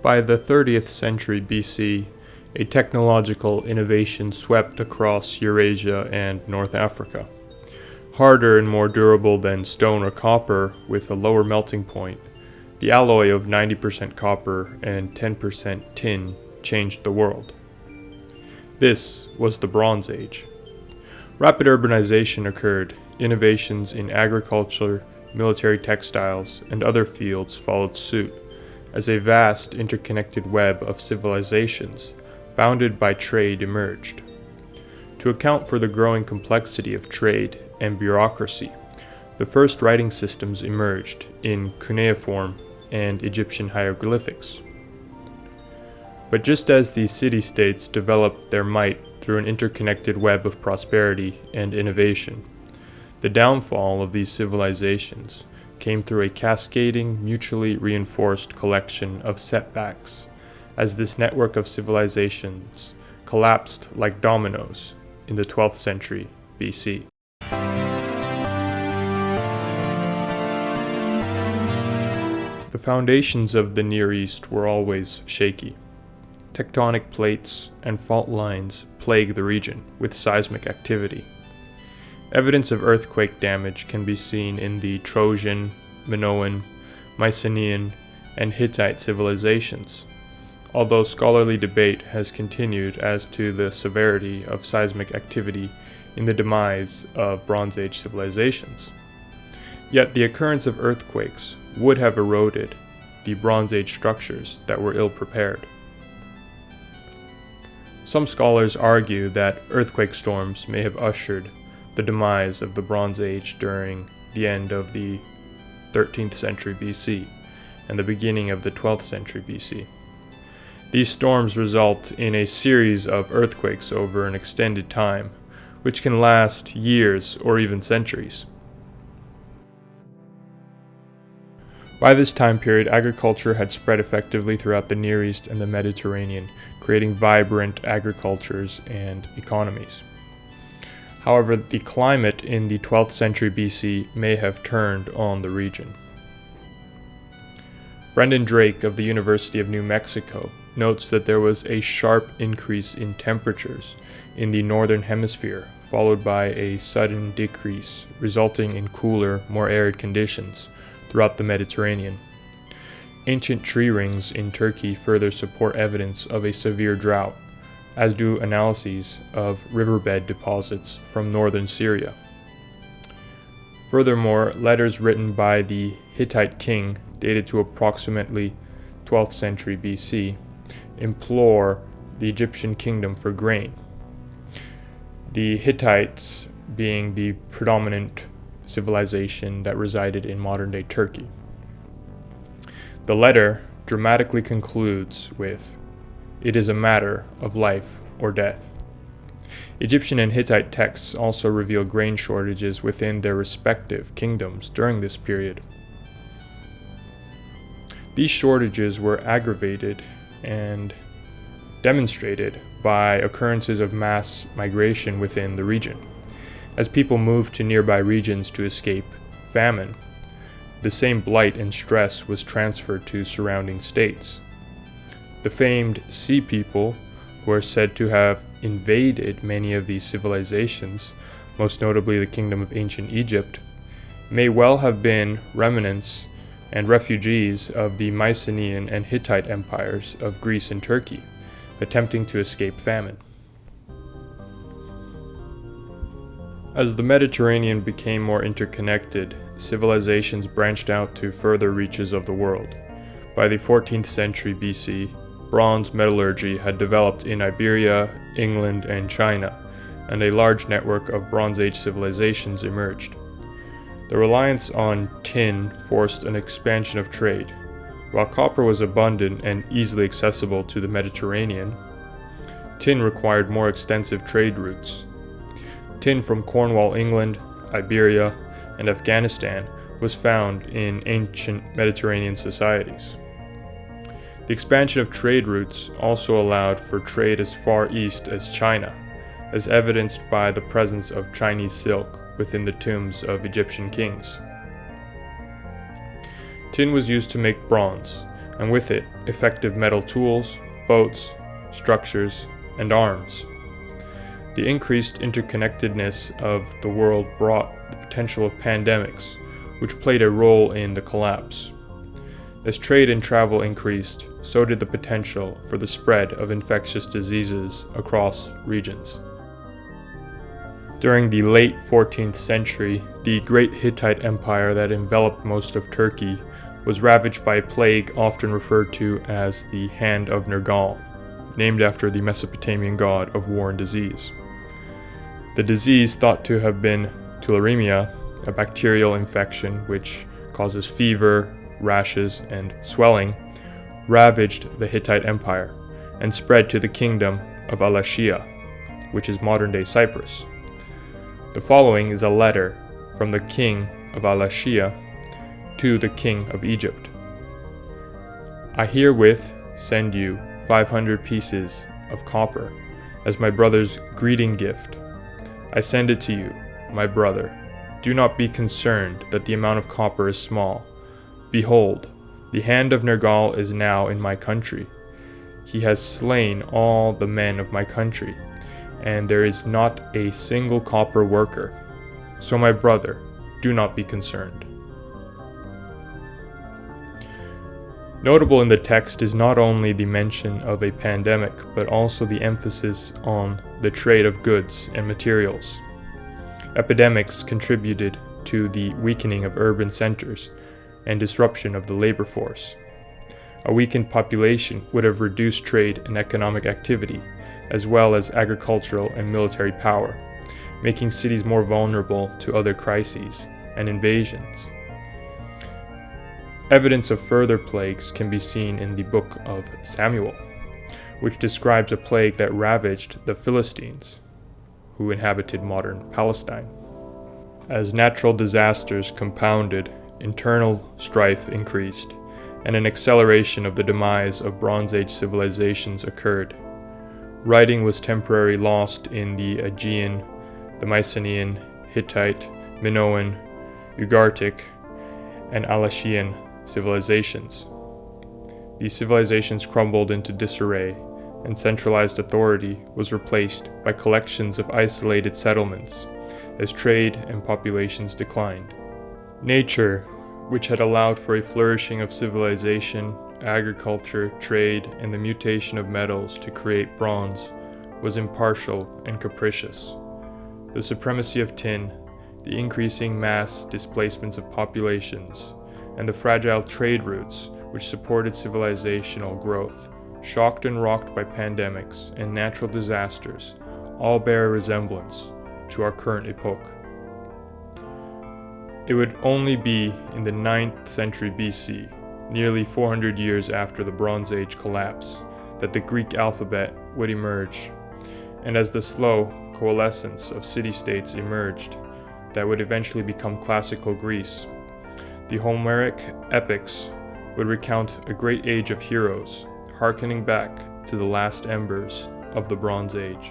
By the 30th century BC, a technological innovation swept across Eurasia and North Africa. Harder and more durable than stone or copper with a lower melting point, the alloy of 90% copper and 10% tin changed the world. This was the Bronze Age. Rapid urbanization occurred, innovations in agriculture, military textiles, and other fields followed suit, as a vast interconnected web of civilizations, bounded by trade, emerged. To account for the growing complexity of trade and bureaucracy, the first writing systems emerged in cuneiform and Egyptian hieroglyphics. But just as these city-states developed their might through an interconnected web of prosperity and innovation, the downfall of these civilizations came through a cascading, mutually reinforced collection of setbacks, as this network of civilizations collapsed like dominoes in the 12th century BC. The foundations of the Near East were always shaky. Tectonic plates and fault lines plague the region with seismic activity. Evidence of earthquake damage can be seen in the Trojan, Minoan, Mycenaean, and Hittite civilizations, although scholarly debate has continued as to the severity of seismic activity in the demise of Bronze Age civilizations. Yet the occurrence of earthquakes would have eroded the Bronze Age structures that were ill-prepared. Some scholars argue that earthquake storms may have ushered the demise of the Bronze Age during the end of the 13th century BC and the beginning of the 12th century BC. These storms result in a series of earthquakes over an extended time, which can last years or even centuries. By this time period, agriculture had spread effectively throughout the Near East and the Mediterranean, creating vibrant agricultures and economies. However, the climate in the 12th century BC may have turned on the region. Brendan Drake of the University of New Mexico notes that there was a sharp increase in temperatures in the northern hemisphere, followed by a sudden decrease, resulting in cooler, more arid conditions throughout the Mediterranean. Ancient tree rings in Turkey further support evidence of a severe drought, as do analyses of riverbed deposits from northern Syria. Furthermore, letters written by the Hittite king, dated to approximately 12th century BC, implore the Egyptian kingdom for grain, the Hittites being the predominant civilization that resided in modern-day Turkey. The letter dramatically concludes with, "It is a matter of life or death." Egyptian and Hittite texts also reveal grain shortages within their respective kingdoms during this period. These shortages were aggravated and demonstrated by occurrences of mass migration within the region. As people moved to nearby regions to escape famine, the same blight and stress was transferred to surrounding states. The famed Sea People, who are said to have invaded many of these civilizations, most notably the kingdom of ancient Egypt, may well have been remnants and refugees of the Mycenaean and Hittite empires of Greece and Turkey, attempting to escape famine. As the Mediterranean became more interconnected, civilizations branched out to further reaches of the world. By the 14th century BC, bronze metallurgy had developed in Iberia, England, and China, and a large network of Bronze Age civilizations emerged. The reliance on tin forced an expansion of trade. While copper was abundant and easily accessible to the Mediterranean, tin required more extensive trade routes. Tin from Cornwall, England, Iberia, and Afghanistan was found in ancient Mediterranean societies. The expansion of trade routes also allowed for trade as far east as China, as evidenced by the presence of Chinese silk within the tombs of Egyptian kings. Tin was used to make bronze, and with it, effective metal tools, boats, structures, and arms. The increased interconnectedness of the world brought the potential of pandemics, which played a role in the collapse. As trade and travel increased, so did the potential for the spread of infectious diseases across regions. During the late 14th century, the great Hittite Empire that enveloped most of Turkey was ravaged by a plague often referred to as the Hand of Nergal, named after the Mesopotamian god of war and disease. The disease, thought to have been tularemia, a bacterial infection which causes fever, rashes, and swelling, ravaged the Hittite Empire and spread to the kingdom of Alashia, which is modern-day Cyprus. The following is a letter from the king of Alashia to the king of Egypt. I herewith send you 500 pieces of copper as my brother's greeting gift. I send it to you, my brother. Do not be concerned that the amount of copper is small. Behold, the hand of Nergal is now in my country. He has slain all the men of my country, and there is not a single copper worker. So my brother, do not be concerned. Notable in the text is not only the mention of a pandemic, but also the emphasis on the trade of goods and materials. Epidemics contributed to the weakening of urban centers and disruption of the labor force. A weakened population would have reduced trade and economic activity, as well as agricultural and military power, making cities more vulnerable to other crises and invasions. Evidence of further plagues can be seen in the book of Samuel, which describes a plague that ravaged the Philistines, who inhabited modern Palestine. As natural disasters compounded, internal strife increased, and an acceleration of the demise of Bronze Age civilizations occurred. Writing was temporarily lost in the Aegean, the Mycenaean, Hittite, Minoan, Ugaritic, and Alashian civilizations. These civilizations crumbled into disarray, and centralized authority was replaced by collections of isolated settlements as trade and populations declined. Nature, which had allowed for a flourishing of civilization, agriculture, trade, and the mutation of metals to create bronze, was impartial and capricious. The supremacy of tin, the increasing mass displacements of populations, and the fragile trade routes which supported civilizational growth, shocked and rocked by pandemics and natural disasters, all bear a resemblance to our current epoch. It would only be in the 9th century BC, nearly 400 years after the Bronze Age collapse, that the Greek alphabet would emerge, and as the slow coalescence of city-states emerged, that would eventually become classical Greece. The Homeric epics would recount a great age of heroes, hearkening back to the last embers of the Bronze Age.